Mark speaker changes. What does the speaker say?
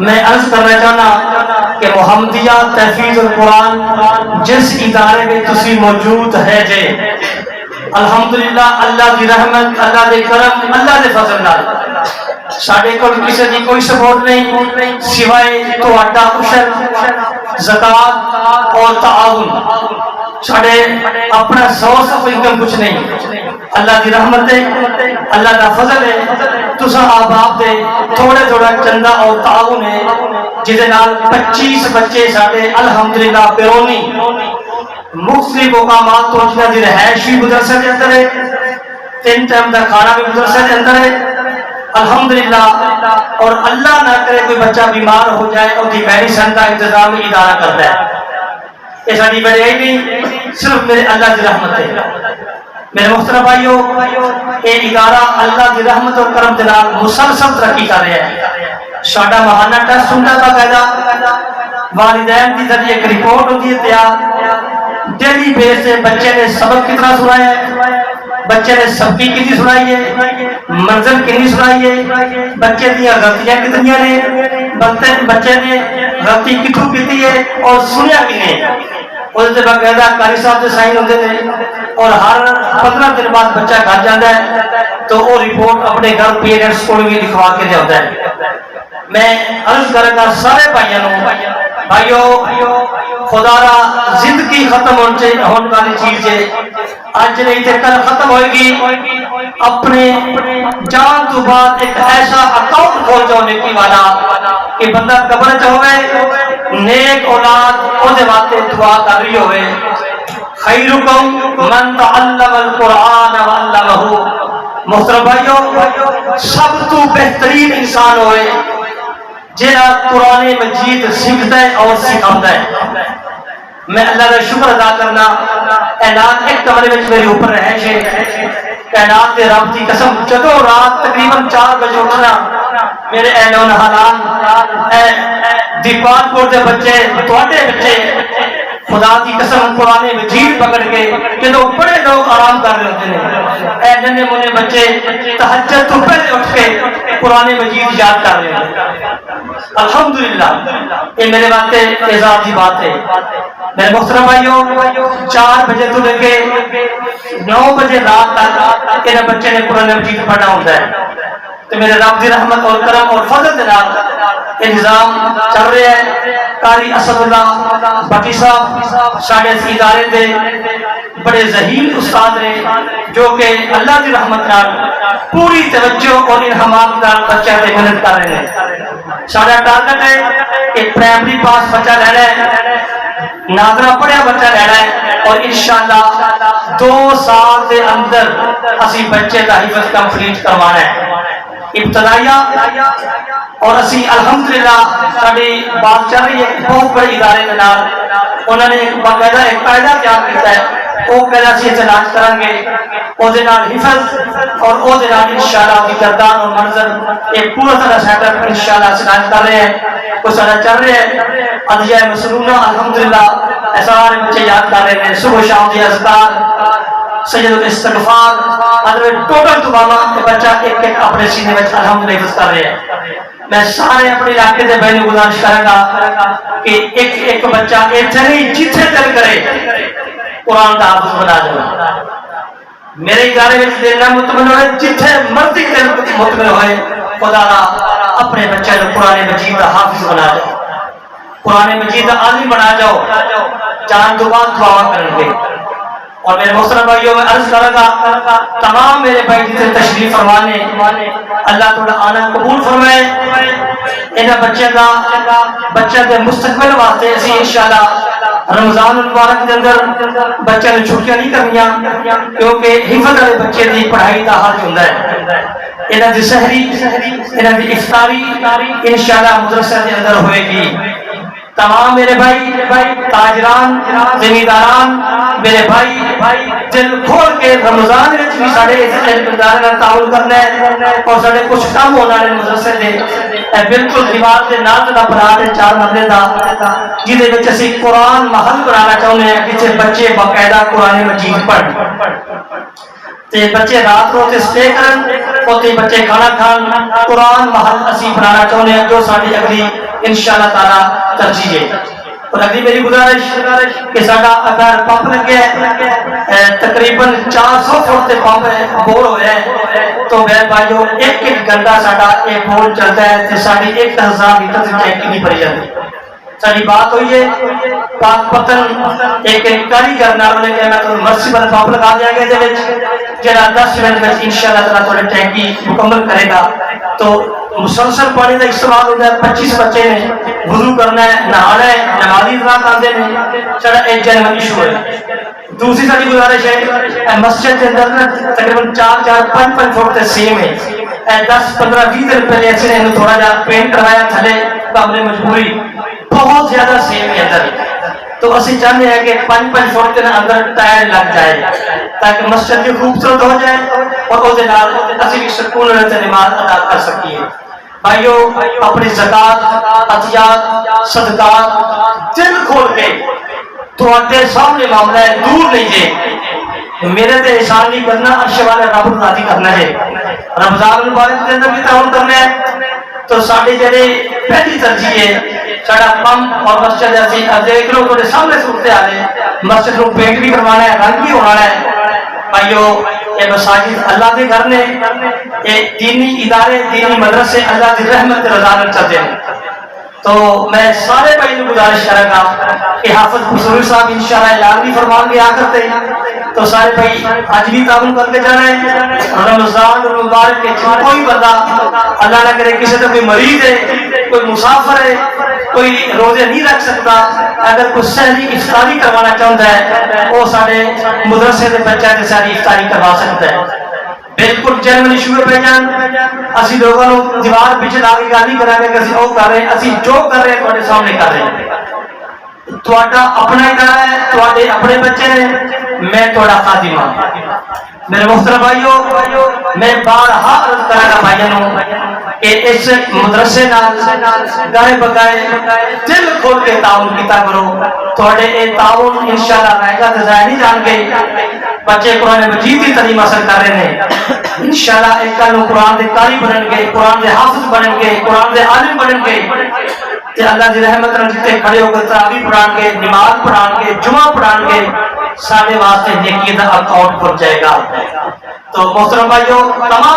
Speaker 1: میں عرض کرنا چاہنا کہ محمدیہ تحفیظ القرآن جس ادارے میں تسی موجود ہے جے الحمدللہ اللہ دی رحمت اللہ دے کرم اللہ دے فضل نال ساڈے کول کسی دی کوئی سپورٹ نہیں سوائے تہاڈا عشر زکات اور تعاون ساڈے اپنا سورس آف انکم کچھ نہیں اللہ دی رحمت ہے اللہ دا فضل ہے تساں آپ دے تھوڑے تھوڑا چندہ اور تعاون ہے جس نال 25 بچے ساڈے الحمدللہ بیرونی مختلف مقامات تو جنہاں دی رہائش بھی مدرسے کے اندر ہے 3 ٹائم دا کھانا بھی مدرسے کے اندر ہے الحمدللہ اور اللہ نہ کرے کوئی بچہ بیمار ہو جائے اور دی میڈیسن کا انتظام ادارہ کرتا ہے یہ ساری بڑائی نہیں صرف میرے اللہ کی رحمت ہے میرے محترم بھائیو یہ ادارہ اللہ کی رحمت اور کرم کے نال مسلسل ترقی کر رہا ہے ساڈا ماہانہ ٹیسٹ ہوندا باقاعدہ والدین کی ذریعے ایک رپورٹ ہوتی ہے تیار ڈیلی بیس سے بچے نے سبق کتنا سنایا ہے بچے نے سبقی کتنی سنائی ہے منزل کتنی سنائی ہے بچے دیا غلطیاں کتنی نے بچے نے غلطی کتوں کی ہے اور سنیا کتنے اس سے باقاعدہ قاری صاحب سے سائن ہوتے تھے اور ہر 15 دن بعد بچہ گھر جاتا ہے تو وہ رپورٹ اپنے گھر پیرنٹس کو بھی لکھوا کے جاتا ہے میں عرض کروں گا سارے بھائیوں خدا را زندگی ختم ہونے والی چیز ہے آج نہیں تو کل ختم ہوئے گی اپنے جان تو بعد ایک ایسا اکاؤنٹ کھول جاؤ نیکی والا کہ بندہ قبر چ ہوئے نیک اولاد اودے واسطے دعا کر رہی ہوئے خیرکم من تعلم القرآن وعلمہ محترم بھائیو سب تو بہترین انسان ہوئے جہاں قرآن مجید سیکھتا ہے اور سکھاتا ہے میں اللہ کا شکر ادا کرنا اعلان ایک کمرے میں میرے اوپر رہائش ہے کائنات کے رب کی قسم جدو رات تقریباً 4 بجے اٹھنا میرے اہلون حالان دیپال پور کے بچے تواڈے بچے خدا کی قسم قرآن مجید پکڑ کے جدو بڑے لوگ آرام کر رہے ہوتے ہیں اے ننے منے بچے تہجد تو پہلے اٹھ کے قرآن مجید یاد کر رہے ہیں الحمدللہ یہ میرے واسطے اعزاز کی بات ہے میرے محترم بھائیوں 4 بجے تو لے کے 9 بجے رات تک کہ بچے نے قرآن مجید پڑھنا ہوتا ہے تو میرے رب کی رحمت اور کرم اور فضل کے نال نظام چل رہا ہے قاری اسد اللہ بٹی صاحب ساڑھے ادارے دے بڑے ذہین استاد نے جو کہ اللہ کی رحمت نال پوری توجہ اور انہمات نال بچہ دے محنت کر رہے ہیں ساڑھا ٹارگٹ ہے کہ پرائمری پاس بچہ لینا ہے ناظرہ پڑھیا بچہ لینا ہے اور انشاءاللہ 2 سال دے اندر اسی بچے کا حفظ کمپلیٹ کروانا ہے ابتدائیہ اور اسی الحمدللہ ساری بات چل رہی ہے بہت بڑے ادارے کے نال انہوں نے باقاعدہ ایک قاعدہ تیار کیا ہے وہ قاعدہ سے اعلان کریں گے وہ حفظ اور وہ انشاءاللہ کی کردار اور منظر ایک پورا طرح سیٹ اپ انشاءاللہ اعلان کر رہے ہیں وہ سارا چل رہے ہیں ادعیہ مسنونہ الحمدللہ سارے بچے یاد کر رہے ہیں صبح شام کی اذکار سید الاستغفار ادھر ٹوٹل دعاواں کہ بچہ ایک ایک اپنے سینے میں الحمدللہ حفظ کر رہے ہیں میں سارے اپنے علاقے سے بہنوں گزارش کروں گا کہ ایک ایک بچہ اتنے جتنے دل کرے قرآن کا حافظ بنا دے میرے ادارے میں دل مطمئن ہوئے جتنے مرضی دل مطمئن ہوئے خدا اپنے بچے کو قرآن مجید کا حافظ بنا دے قرآن مجید کا عالم بنا جاؤ جان تو بعد دعا کریں گے اور میرے محترم بھائیوں میں عرض کروں گا تمام میرے بھائی جتنے تشریف فرمانے اللہ تعالیٰ آنا قبول فرمائے انہیں بچے کے مستقبل واسطے اسی انشاءاللہ رمضان المبارک کے اندر بچے نے چھٹیاں نہیں کرنیاں کیونکہ حفظ والے بچے کی پڑھائی کا حرج ہوتا ہے انہیں دی سحری انہیں دی افطاری انشاءاللہ مدرسہ کے اندر ہوئے گی تمام میرے بھائی تاجران زمینداران میرے بھائی دل کھول کے رمضان میں بھی سارے ادارے کا تعاون کرنا ہے اور سارے کچھ کام ہونا ہے مدرسے دے بالکل دیوار کے نال دا بنا کے 4 مرلے دا جہدے وچ اسی قرآن محل بنانا چاہتے ہیں جتھے بچے باقاعدہ قرآن مجید پڑھن تے بچے رات رو تے سٹے کرن اوتے بچے کھانا کھان قرآن محل اسی بنانا چاہتے ہیں جو ساری اگلی انشاءاللہ تعالی ترجیح ہے. اور اگلی میری گزارش کہ ساڈا اگر پمپ لگے تقریباً 400 فٹ تے پمپ بور ہویا ہے تو میرے بھائیو ایک گھنٹہ ساڈا یہ بور چلتا ہے تے ساری 1000 لیٹر کی ٹینکی نہیں بھری جاتی. ساری بات ہوئی ہے پاک پتن ایک کاریگر نال نے کہ میں تو مرسیبل پمپ لگا دیا گیا جہاں 10 منٹ میں انشاءاللہ تعالیٰ تھوڑی ٹینکی مکمل کرے گا. تو مسلسل پانی کا استعمال ہوتا ہے. 25 بچے نے وضو کرنا ہے, نہانا ہے, نمازی اطلاق آتے ہیں, سارا ایک جنرل ایشو ہے. دوسری ساری گزارش ہے مسجد کے اندر تقریباً 4-5 فٹ سیم ہے. 10-15-20 دن پہلے ایسے نے تھوڑا جا پینٹ کروایا تھلے کمرے مجبوری بہت زیادہ سیم ہے اندر. تو اسی چاہتے ہیں کہ 5-5 فٹ کے اندر ٹائر لگ جائے تاکہ مسجد بھی خوبصورت ہو جائے اور وہ اسی بھی سکون رہتے نماز ادا کر سکیے. بھائیو اپنی زکات, عطیات, صدقات دل کھول کے تھوڑے سامنے معاملہ ہے, دور نہیں جے میرے تے احسان نہیں کرنا, عرش والے رب راضی کرنا ہے. رمضان المبارک کے اندر بھی تعاون کرنا ہے. تو ساڈے جڑے پہلی ترجیح ہے ساڈا پمپ اور مسجد اسی دیکھ لو تھوڑے سامنے صورت حال ہے. مسجد کو پینٹ بھی کروانا ہے, رنگ بھی ہونا ہے. بھائیو یہ مساجد اللہ کے گھر نے, یہ دینی ادارے دینی مدرسے اللہ کی رحمت رضا میں چلتے ہیں. تو میں سارے بھائی کو گزارش کروں گا کہ حافظ بزرگ صاحب انشاءاللہ اعلان بھی فرمان کے آ کرتے ہیں. تو سارے بھائی آج بھی تعاون کر کے جانا ہے. رمضان المبارک کے کوئی بندہ اللہ نہ کرے کسی تو کوئی مریض ہے, کوئی مسافر ہے, کوئی روزے نہیں رکھ سکتا, اگر کوئی سحری افطاری کروانا چاہتا ہے وہ سارے مدرسے کے بچے کے ساری افطاری کروا سکتا ہے. بالکل جنرل ایشو پہ جان اسی لوگوں کو دیوار پیچھے لا کے گالی کرا کے اسی وہ کر رہے ہیں, اسی جو کر رہے ہیں تھوڑے سامنے کر رہے ہیں. تھوڑا اپنا ادارہ ہے, تھوڑے اپنے بچے ہیں, میں تھوڑا خادم ہوں. میرے محترم بھائیو میں بارہا عرض کرا گا بھائیوں کہ اس مدرسے نال گائے بگائے دل کھول کے تعاون کیتا کرو. تھوڑے یہ تعاون انشاءاللہ رہے گا تو ضائع نہیں جان گے. بچے قرآن مجید کی تعلیم حاصل کر رہے ہیں انشاءاللہ ایک کل قرآن کے قاری بنن گے, قرآن کے حافظ بنن گے, قرآن کے عالم بنن گے. تے اللہ کی رحمت نال جتے کھڑے ہو کے تراویح پڑھان گے, نماز پڑھان گے, جمعہ پڑھان گے, سارے واسطے نیکی دا اکاؤنٹ کھل جائے گا. تو محترم بھائیو تمام